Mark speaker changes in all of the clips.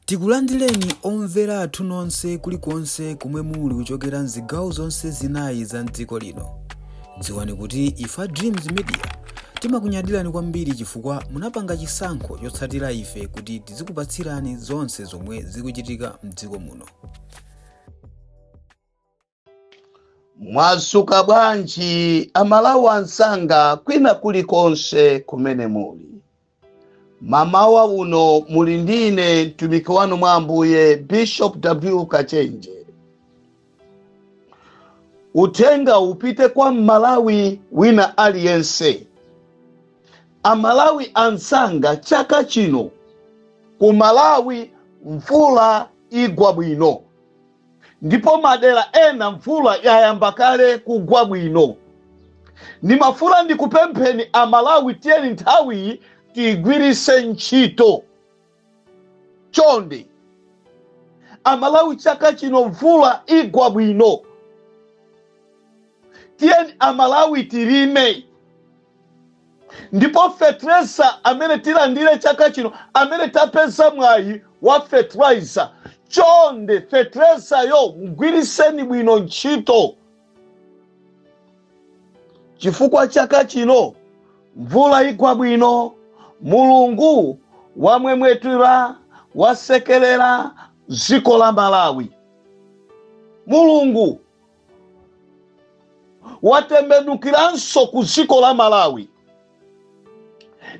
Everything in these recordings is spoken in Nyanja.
Speaker 1: Tikulandireni omvera athu nonse kulikonse kumwe muli kuchokera mzigawo zonse zinayi za mdziko lino. Dziwani kuti ife Dreams Media timakunyadirani kwambiri chifukwa munapanga chisankho chotsatira ife kuti tizikupatsirani zonse zomwe zikuchitika mdziko muno.
Speaker 2: Mwasuka bwanji amalawi ansanga kwina kulikonse kumene muli. Mamawa uno muli ndine mtumiki wanu mwa Ambuye Bishop W. Kachenje. Utenga upite kwa Malawi wina aliyense. Amalawi ansanga chaka chino ku Malawi mvula igwa bwino. Ndipo madera ena mvula yayamba kale kugwa bwino. Nimafuna ndikupempheni amalawi tiyeni nthawi tigwirise ntchito. Chonde amalawi chaka chino mvula igwa bwino. Tiyeni amalawi tilime. Ndipo fertilizer amene tilandire chaka chino amene tapeza mwayi wa fertilizer. Chonde fertilizer yo mgwiriseni bwino ntchito. Chifukwa chaka chino mvula igwa bwino, Mulungu wamwemwetula wasekelera dziko la Malawi. Mulungu watembenukiranso ku dziko la Malawi.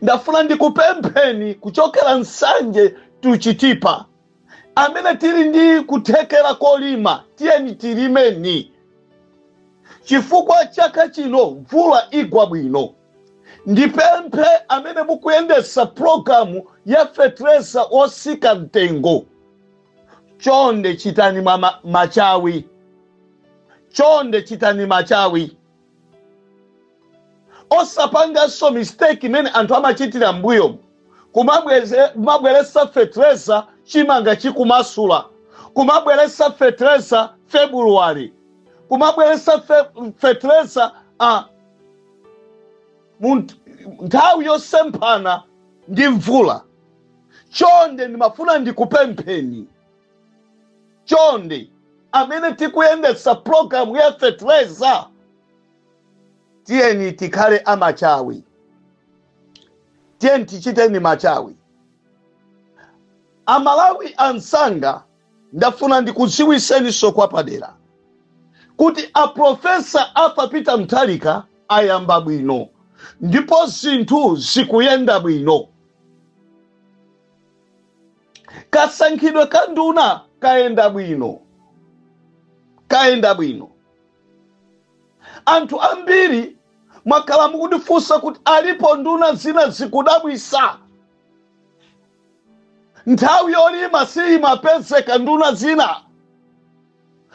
Speaker 2: Ndafuna ndikupempheni kuchokera nsanje tuchitipa amene tili ndi kuthekera kolima tiyeni tilimeni. Chifukwa chaka chino mvula igwa bwino. Ndipemphe amene mukuyendesa programu ya fertilizer osika mtengo. Chonde chitani machawi. Chonde chitani machawi. Osapangaso mistake imene anthu amachitira mbuyo. Kumabweresa fertilizer chimanga chikumasula. Kumabweresa fertilizer February. Kumabweresa fertilizer nthawi yosempana ndi mvula. Chonde ndimafuna ndikupempheni. Chonde amene tikuyendesa programu ya fertilizer tiyeni tikhale amachawi. Tiyeni tichiteni machawi. Amalawi ansanga ndafuna ndikudziwiseni sokwa padera kuti aprofesa apapita mtalika ayamba bwino ndipo zinthu zikuyenda bwino. Kasankhidwe ka nduna kaenda bwino. Kaenda bwino. Anthu ambiri mwakhala mukundifunsa kuti alipo nduna zina zikudabwisa. Nthawi yolima simapezeka nduna zina.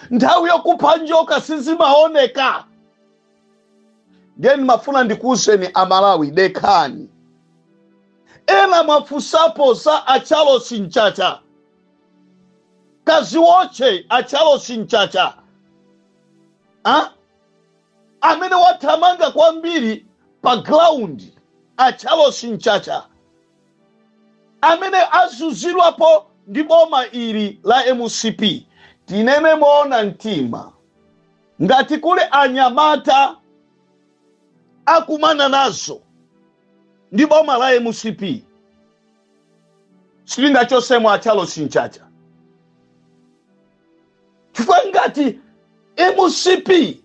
Speaker 2: Nthawi yokupha njoka sizimaoneka. Ndiye mafuna ndikuwuzeni amalawi dekani. Ena mwafusapo za Charles Nchacha. Kaziwoche Charles Nchacha. Amene wathamanga kwambiri pa ground Charles Nchacha. Amene azuzidwapo ndi boma ili la MCP. Tinene moona mtima. Ngati kule anyamata akumana nazo ndi boma la MCP. Silinga chosemwa Charles Nchacha. Chifukwa ngati MCP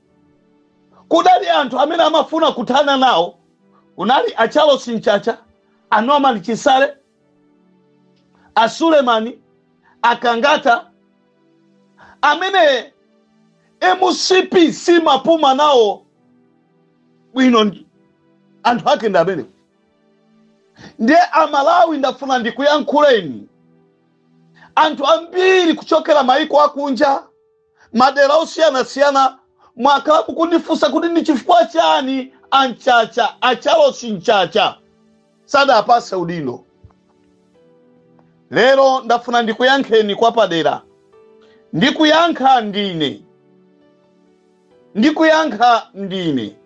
Speaker 2: kudali anthu amene amafuna kuthana nawo, unali Charles Nchacha, Norman Chisale, Sulemani, Kangata, amene MCP simapuma nawo bwino anthu ake ndamene. Ndiye amalawi ndafuna ndikuyankhuleni. Anthu ambiri kuchokera maiko akunja, madera osiyana mwakhala mukundifunsa kuti ndi chifukwa chani Nchacha, Charles Nchacha sadapase udindo. Lero ndafuna ndikuyankheni kwa padera. Ndikuyankha ndine. Ndikuyankha ndine.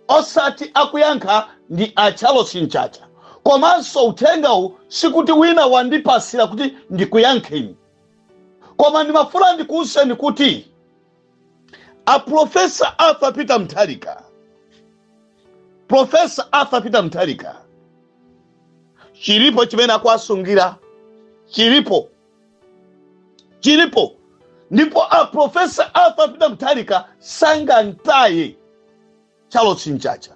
Speaker 2: Osati akuyankha ndi Charles Nchacha. komanso uthengawu sikuti wina wandipasira kuti ndikuyankheni, koma ndimafuna ndikuwuzeni kuti Professor Arthur Peter Mutharika, Professor Arthur Peter Mutharika, chilipo chimene akuwasungira, chilipo ndipo Professor Arthur Peter Mutharika sangantaye Charles Mchacha.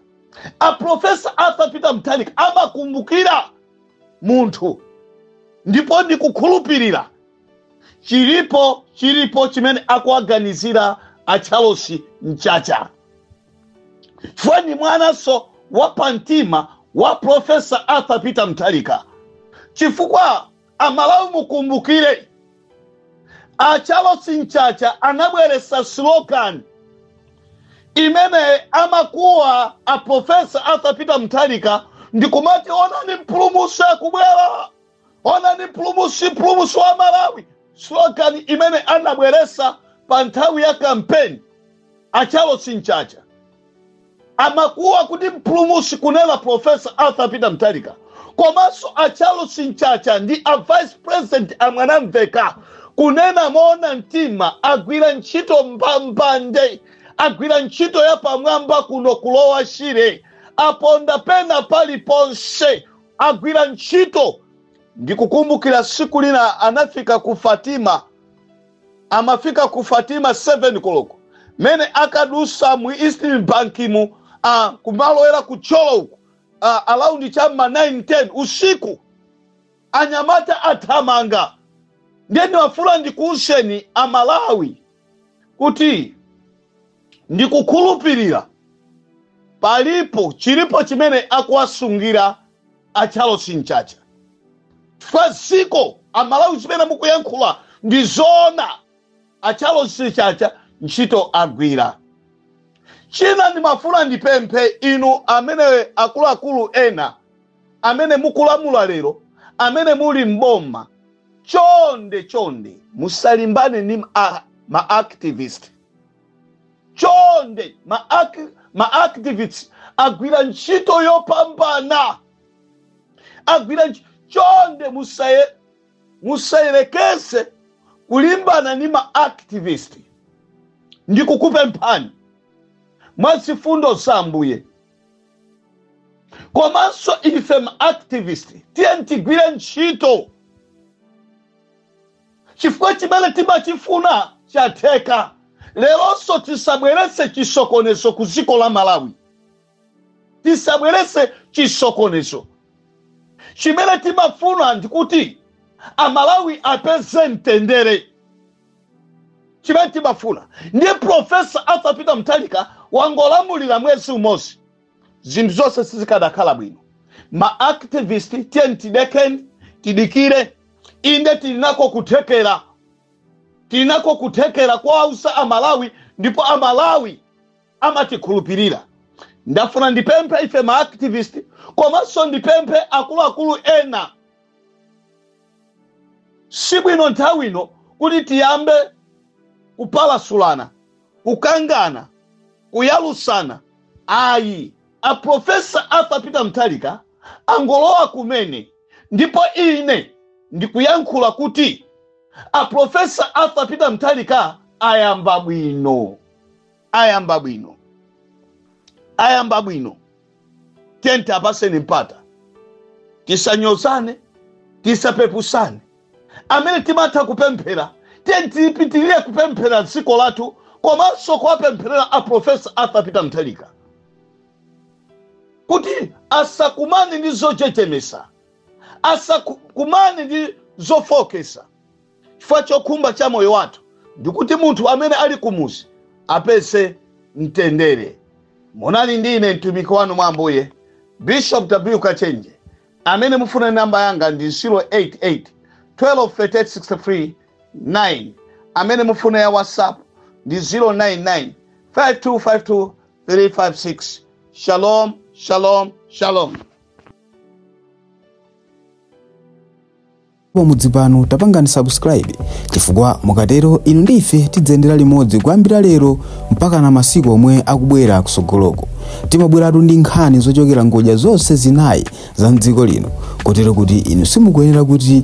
Speaker 2: Professor Arthur Peter Mutharika amakumbukira munthu, ndipo ndikukhulupirira chilipo chimene akuwaganizira a Charles Mchacha. Chifukwa ni mwananso wa pamtima wa Professor Arthur Peter Mutharika. Chifukwa amalawi mukumbukire a Charles Mchacha anabweresa slogan imene amakuwa a Professor Arthur Peter Mutharika ndikumati onani mpulumusi akubwera, onani mpulumusi wa Malawi. Slogan imene anabweresa pa nthawi ya kampeni a Charles Mchacha amakuwa kuti mpulumusi kunena Professor Arthur Peter Mutharika, komanso a Charles Mchacha ndi a Vice President amwanamveka kunena moona mtima, agwira ntchito mbambande, agwira ntchito ya pamwamba kuno kulowa shire, aponda pena paliponse, agwira ntchito. Ndikukumbukira siku lina anafika ku Fatima, amafika ku Fatima 7 koloko, mene akadusa mu Eastern Bank mu kumalowera kucholo huko around chama 9-10 usiku, anyamata athamanga. Ndiye wafula ndikuwuzeni amalawi kuti ndikukhulupirira chilipo chimene akuwasungira a Charles Mchacha. Fasiko amalawi chimene mukuyankhula ndi zoona, a Charles Mchacha ntchito agwira. China ndimafuna ndipemphe inu amene akuluakulu ena amene mukulamula lero, amene muli mboma, chonde musalimbane ni ma activist. Chonde ma activists agwira ntchito yopambana, agwira chonde musayelekeze kulimbana ni ma activist. Ndikukupemphani mwazifundo za Ambuye, komanso ife ma activist tiye ntigwire ntchito, chifukwa chimene timachifuna chatheka. Leronso tisabwerese chisokonezo ku dziko la Malawi, tisabwerese chisokonezo. Chimene timafuna ndikuti amalawi apeze mtendere. Chimene timafuna ndiye Professor Arthur Peter Mutharika wangolamulira mwezi umosi, zinthu zonse sizikadakhala bwino. Ma activist tiye tidekeni, tidikire, inde tilinako kuthekera kwa ausa amalawi, ndipo amalawi amatikhulupirira. Ndafuna ndipemphe ife ma activist, komanso ndipemphe akuluakulu ena, sibwino nthawi ino kuti tiyambe kupalasulana, kukangana, kuyalusana. Ayi, a Professor Arthur Peter Mutharika angolowa kumene, ndipo ine ndikuyankhula kuti a Professor Arthur Peter Mutharika ayamba bwino. Tente apaseni mpata, tisanyozane, tisapepusane. Amene timatha kupemphera, tente tipitirire kupemphera dziko lathu, komanso kuwapempherera a Professor Arthur Peter Mutharika kuti asakumane ndi zochechemesa, asakumane ndi zofokesa. Chifukwa chokhumba cha moyo wathu ndikuti munthu amene ali kumuzi apese mtendere. Monani ndine mtumiki wanu mwa Ambuye Bishop W Kachenje, amene mufuna namba yanga ndi 088 1238 63 amene mufuna ya WhatsApp ndi 099 5252 356. Shalom.
Speaker 1: Pamudzi pano tapangani subscribe chifukwa mukatero inu ndife tidzendera limodzi kuyambira lero mpaka na masiku omwe akubwera kusogoloko. Timabweratu ndi nkhani zochokera ngodya zonse zinayi za mdziko lino, kotero kuti inu simukuyenera kuti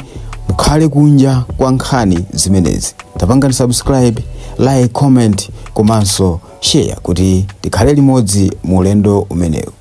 Speaker 1: mukhale kunja kwa nkhani zimenezi. Tapangani subscribe, like, comment komanso share kuti tikhale limodzi mu ulendo umenewu.